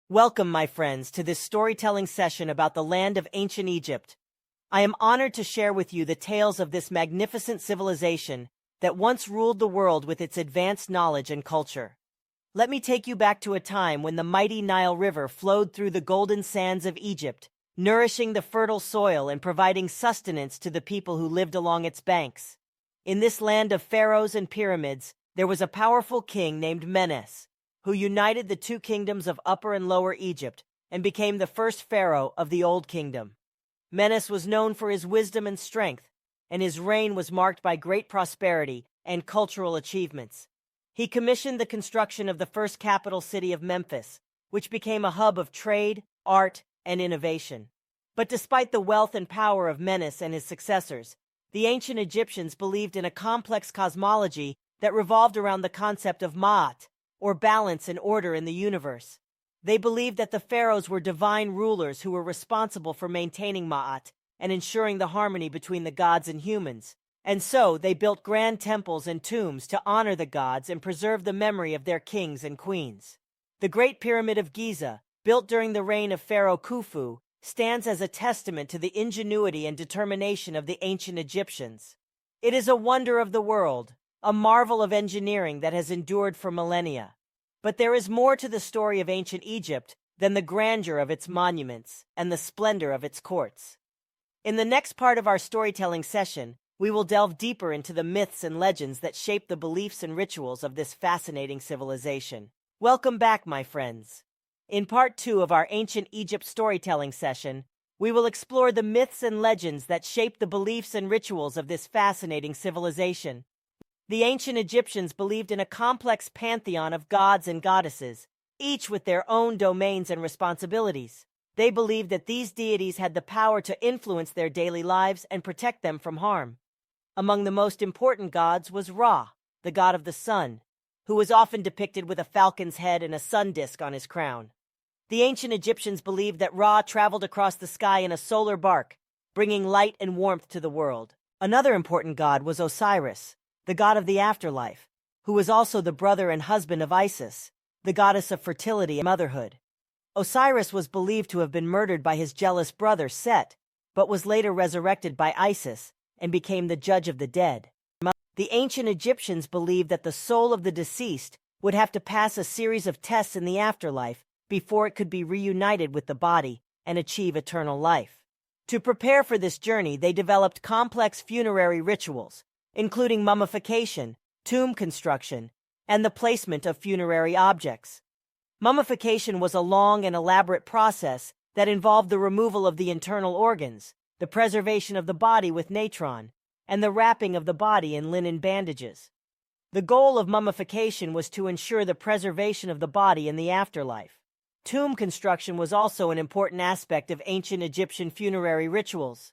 Welcome, my friends, to this storytelling session about the land of ancient Egypt. I am honored to share with you the tales of this magnificent civilization that once ruled the world with its advanced knowledge and culture. Let me take you back to a time when the mighty Nile River flowed through the golden sands of Egypt, nourishing the fertile soil and providing sustenance to the people who lived along its banks. In this land of pharaohs and pyramids, there was a powerful king named Menes, who united the two kingdoms of Upper and Lower Egypt and became the first pharaoh of the Old Kingdom. Menes was known for his wisdom and strength, and his reign was marked by great prosperity and cultural achievements. He commissioned the construction of the first capital city of Memphis, which became a hub of trade, art, and innovation. But despite the wealth and power of Menes and his successors, the ancient Egyptians believed in a complex cosmology that revolved around the concept of Ma'at, or balance and order in the universe. They believed that the pharaohs were divine rulers who were responsible for maintaining Ma'at and ensuring the harmony between the gods and humans. And so they built grand temples and tombs to honor the gods and preserve the memory of their kings and queens. The Great Pyramid of Giza, built during the reign of Pharaoh Khufu, stands as a testament to the ingenuity and determination of the ancient Egyptians. It is a wonder of the world, a marvel of engineering that has endured for millennia. But there is more to the story of ancient Egypt than the grandeur of its monuments and the splendor of its courts. In the next part of our storytelling session, we will delve deeper into the myths and legends that shape the beliefs and rituals of this fascinating civilization. Welcome back, my friends. In part 2 of our ancient Egypt storytelling session, we will explore the myths and legends that shape the beliefs and rituals of this fascinating civilization. The ancient Egyptians believed in a complex pantheon of gods and goddesses, each with their own domains and responsibilities. They believed that these deities had the power to influence their daily lives and protect them from harm. Among the most important gods was Ra, the god of the sun, who was often depicted with a falcon's head and a sun disk on his crown. The ancient Egyptians believed that Ra traveled across the sky in a solar bark, bringing light and warmth to the world. Another important god was Osiris, the god of the afterlife, who was also the brother and husband of Isis, the goddess of fertility and motherhood. Osiris was believed to have been murdered by his jealous brother Set, but was later resurrected by Isis and became the judge of the dead. The ancient Egyptians believed that the soul of the deceased would have to pass a series of tests in the afterlife before it could be reunited with the body and achieve eternal life. To prepare for this journey, they developed complex funerary rituals, including mummification, tomb construction, and the placement of funerary objects. Mummification was a long and elaborate process that involved the removal of the internal organs, the preservation of the body with natron, and the wrapping of the body in linen bandages. The goal of mummification was to ensure the preservation of the body in the afterlife. Tomb construction was also an important aspect of ancient Egyptian funerary rituals.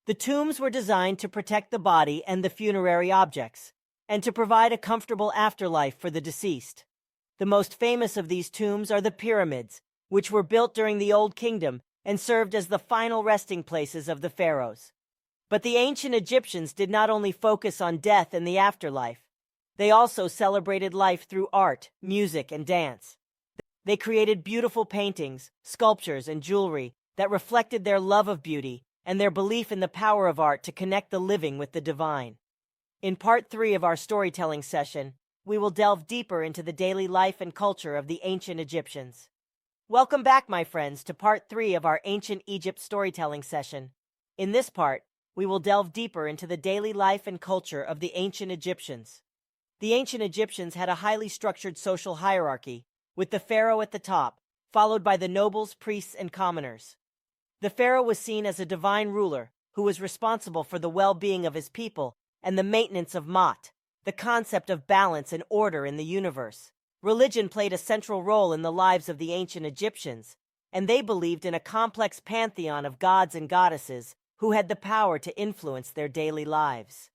The tombs were designed to protect the body and the funerary objects, and to provide a comfortable afterlife for the deceased. The most famous of these tombs are the pyramids, which were built during the Old Kingdom and served as the final resting places of the pharaohs. But the ancient Egyptians did not only focus on death and the afterlife. They also celebrated life through art, music, and dance. They created beautiful paintings, sculptures, and jewelry that reflected their love of beauty and their belief in the power of art to connect the living with the divine. In part 3 of our storytelling session, we will delve deeper into the daily life and culture of the ancient Egyptians. Welcome back, my friends, to part 3 of our ancient Egypt storytelling session. In this part, we will delve deeper into the daily life and culture of the ancient Egyptians. The ancient Egyptians had a highly structured social hierarchy, with the pharaoh at the top, followed by the nobles, priests, and commoners. The pharaoh was seen as a divine ruler who was responsible for the well-being of his people and the maintenance of Ma'at, the concept of balance and order in the universe. Religion played a central role in the lives of the ancient Egyptians, and they believed in a complex pantheon of gods and goddesses who had the power to influence their daily lives.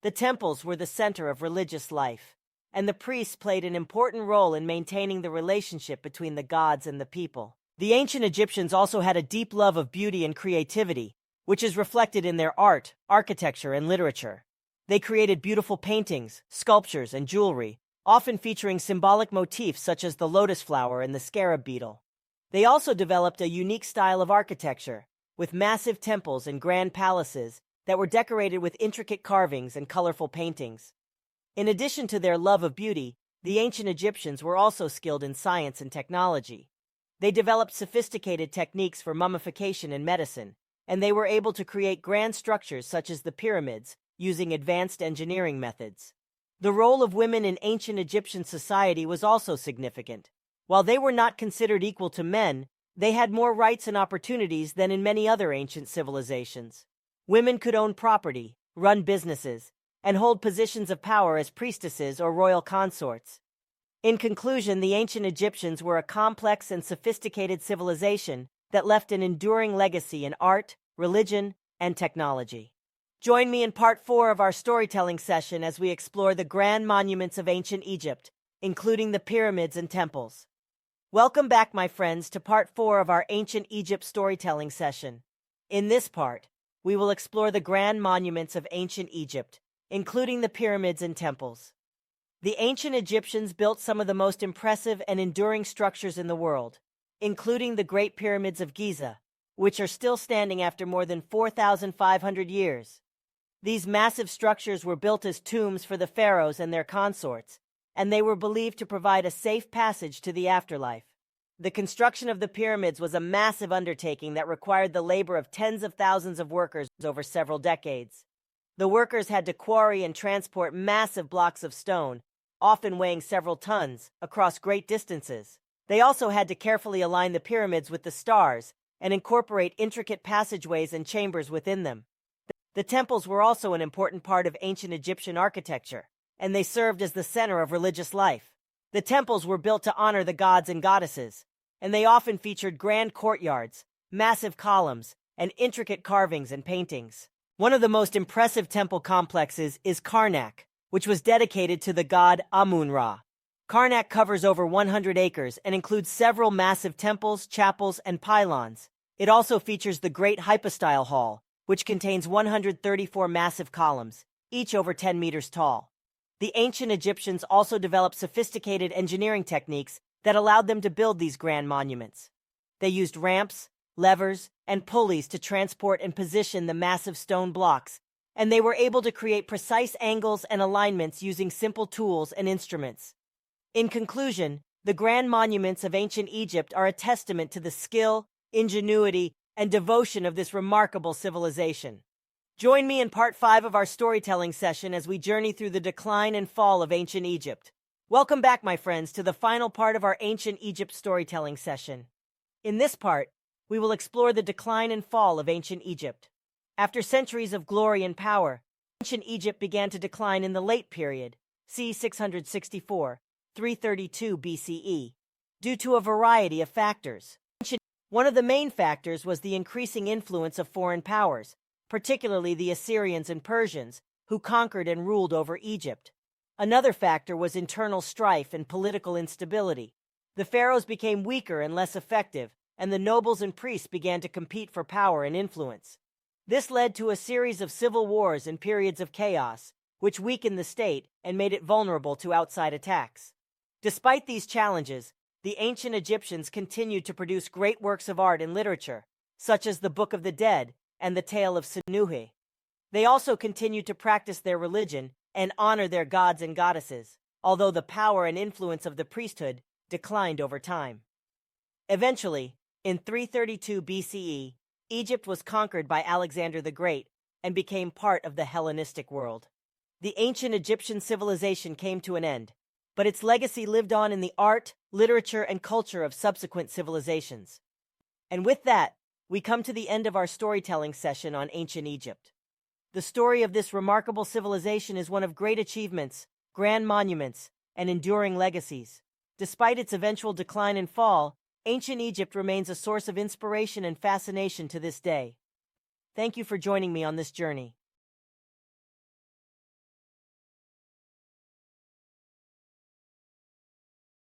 The temples were the center of religious life, and the priests played an important role in maintaining the relationship between the gods and the people. The ancient Egyptians also had a deep love of beauty and creativity, which is reflected in their art, architecture, and literature. They created beautiful paintings, sculptures, and jewelry, often featuring symbolic motifs such as the lotus flower and the scarab beetle. They also developed a unique style of architecture, with massive temples and grand palaces that were decorated with intricate carvings and colorful paintings. In addition to their love of beauty, the ancient Egyptians were also skilled in science and technology. They developed sophisticated techniques for mummification and medicine, and they were able to create grand structures such as the pyramids using advanced engineering methods. The role of women in ancient Egyptian society was also significant. While they were not considered equal to men, they had more rights and opportunities than in many other ancient civilizations. Women could own property, run businesses, and hold positions of power as priestesses or royal consorts. In conclusion, the ancient Egyptians were a complex and sophisticated civilization that left an enduring legacy in art, religion, and technology. Join me in part 4 of our storytelling session as we explore the grand monuments of ancient Egypt, including the pyramids and temples. Welcome back, my friends, to part 4 of our ancient Egypt storytelling session. In this part, we will explore the grand monuments of ancient Egypt, including the pyramids and temples. The ancient Egyptians built some of the most impressive and enduring structures in the world, including the Great Pyramids of Giza, which are still standing after more than 4,500 years. These massive structures were built as tombs for the pharaohs and their consorts, and they were believed to provide a safe passage to the afterlife. The construction of the pyramids was a massive undertaking that required the labor of tens of thousands of workers over several decades. The workers had to quarry and transport massive blocks of stone, often weighing several tons, across great distances. They also had to carefully align the pyramids with the stars and incorporate intricate passageways and chambers within them. The temples were also an important part of ancient Egyptian architecture, and they served as the center of religious life. The temples were built to honor the gods and goddesses, and they often featured grand courtyards, massive columns, and intricate carvings and paintings. One of the most impressive temple complexes is Karnak, which was dedicated to the god Amun-Ra. Karnak covers over 100 acres and includes several massive temples, chapels, and pylons. It also features the Great Hypostyle Hall, which contains 134 massive columns, each over 10 meters tall. The ancient Egyptians also developed sophisticated engineering techniques that allowed them to build these grand monuments. They used ramps, levers, and pulleys to transport and position the massive stone blocks, and they were able to create precise angles and alignments using simple tools and instruments. In conclusion, the grand monuments of ancient Egypt are a testament to the skill, ingenuity, and devotion of this remarkable civilization. Join me in part 5 of our storytelling session as we journey through the decline and fall of ancient Egypt. Welcome back, my friends, to the final part of our ancient Egypt storytelling session. In this part, we will explore the decline and fall of ancient Egypt. After centuries of glory and power, ancient Egypt began to decline in the late period, c. 664, 332 BCE, due to a variety of factors. One of the main factors was the increasing influence of foreign powers, particularly the Assyrians and Persians, who conquered and ruled over Egypt. Another factor was internal strife and political instability. The pharaohs became weaker and less effective, and the nobles and priests began to compete for power and influence. This led to a series of civil wars and periods of chaos, which weakened the state and made it vulnerable to outside attacks. Despite these challenges, the ancient Egyptians continued to produce great works of art and literature, such as the Book of the Dead and the Tale of Sinuhe. They also continued to practice their religion and honor their gods and goddesses, although the power and influence of the priesthood declined over time. Eventually, in 332 BCE, Egypt was conquered by Alexander the Great and became part of the Hellenistic world. The ancient Egyptian civilization came to an end, but its legacy lived on in the art, literature, and culture of subsequent civilizations. And with that, we come to the end of our storytelling session on ancient Egypt. The story of this remarkable civilization is one of great achievements, grand monuments, and enduring legacies. Despite its eventual decline and fall, ancient Egypt remains a source of inspiration and fascination to this day. Thank you for joining me on this journey.